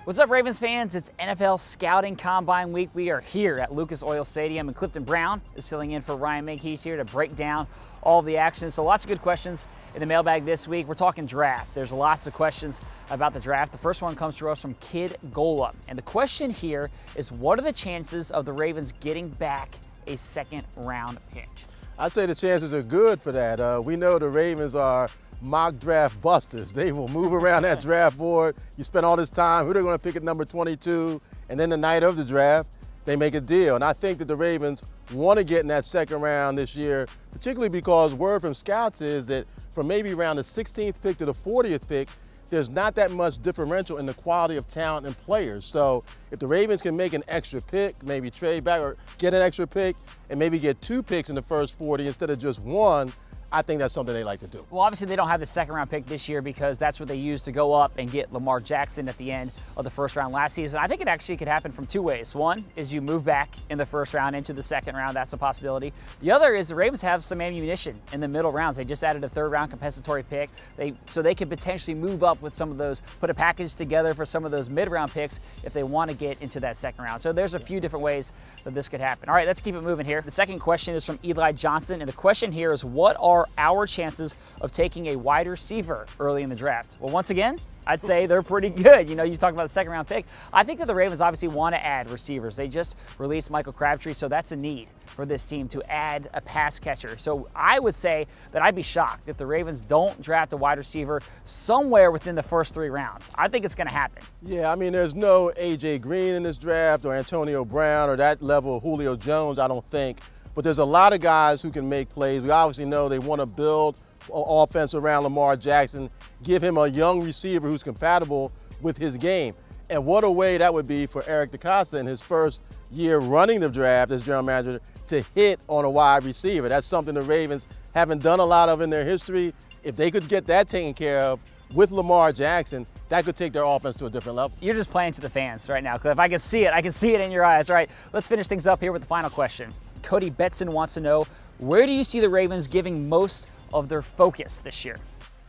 What's up, Ravens fans? It's NFL Scouting Combine Week. We are here at Lucas Oil Stadium, and Clifton Brown is filling in for Ryan Mink. He's here to break down all the action. So lots of good questions in the mailbag this week. We're talking draft. There's lots of questions about the draft. The first one comes to us from Kid Gola. And the question here is, what are the chances of the Ravens getting back a second-round pick? I'd say the chances are good for that. We know the Ravens are mock draft busters. They will move around that draft board. You spend all this time, who they're going to pick at number 22, and then the night of the draft, they make a deal. And I think that the Ravens want to get in that second round this year, particularly because word from scouts is that from maybe around the 16th pick to the 40th pick, there's not that much differential in the quality of talent and players. So if the Ravens can make an extra pick, maybe trade back or get an extra pick, and maybe get 2 picks in the first 40 instead of just 1, I think that's something they like to do. Well, obviously they don't have the second-round pick this year because that's what they used to go up and get Lamar Jackson at the end of the first round last season. I think it actually could happen from 2 ways. One is you move back in the first round into the second round. That's a possibility. The other is the Ravens have some ammunition in the middle rounds. They just added a third-round compensatory pick, so they could potentially move up with some of those, put a package together for some of those mid-round picks if they want to get into that second round. So there's a few different ways that this could happen. All right, let's keep it moving here. The second question is from Eli Johnson, and the question here is, what are our chances of taking a wide receiver early in the draft? Well, once again, I'd say they're pretty good. You know, you talk about the second-round pick. I think that the Ravens obviously want to add receivers. They just released Michael Crabtree, so that's a need for this team to add a pass catcher. So I would say that I'd be shocked if the Ravens don't draft a wide receiver somewhere within the first 3 rounds. I think it's going to happen. Yeah, I mean, there's no A.J. Green in this draft or Antonio Brown or that level of Julio Jones, I don't think. But there's a lot of guys who can make plays. We obviously know they want to build an offense around Lamar Jackson, give him a young receiver who's compatible with his game. And what a way that would be for Eric DeCosta in his first year running the draft as general manager to hit on a wide receiver. That's something the Ravens haven't done a lot of in their history. If they could get that taken care of with Lamar Jackson, that could take their offense to a different level. You're just playing to the fans right now, Cliff. I can see it. I can see it in your eyes. All right, let's finish things up here with the final question. Cody Betson wants to know, where do you see the Ravens giving most of their focus this year?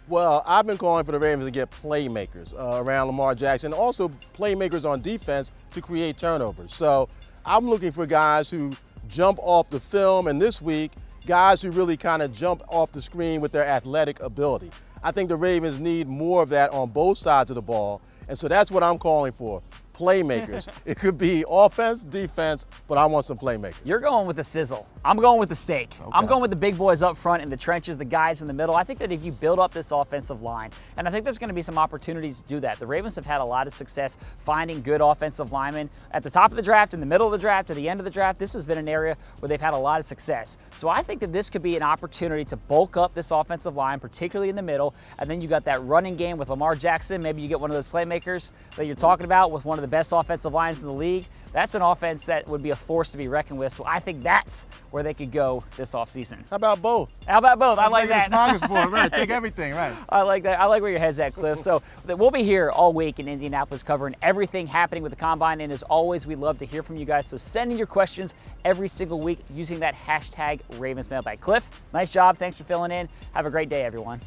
Well, I've been calling for the Ravens to get playmakers around Lamar Jackson, also playmakers on defense to create turnovers. So I'm looking for guys who jump off the film, and this week, guys who really kind of jump off the screen with their athletic ability. I think the Ravens need more of that on both sides of the ball, and so that's what I'm calling for. Playmakers. It could be offense, defense, but I want some playmakers. You're going with the sizzle. I'm going with the steak. Okay. I'm going with the big boys up front in the trenches, the guys in the middle. I think that if you build up this offensive line, and I think there's going to be some opportunities to do that. The Ravens have had a lot of success finding good offensive linemen at the top of the draft, in the middle of the draft, at the end of the draft. This has been an area where they've had a lot of success. So I think that this could be an opportunity to bulk up this offensive line, particularly in the middle, and then you got that running game with Lamar Jackson. Maybe you get one of those playmakers that you're talking about with one of the best offensive lines in the league. That's an offense that would be a force to be reckoned with. So I think that's where they could go this offseason. How about both? How about both? I like that. Smorgasbord, right? Take everything, right? I like that. I like where your head's at, Cliff. So we'll be here all week in Indianapolis covering everything happening with the Combine. And as always, we love to hear from you guys. So send in your questions every single week using that hashtag Ravens Mailbag. Cliff, nice job. Thanks for filling in. Have a great day, everyone.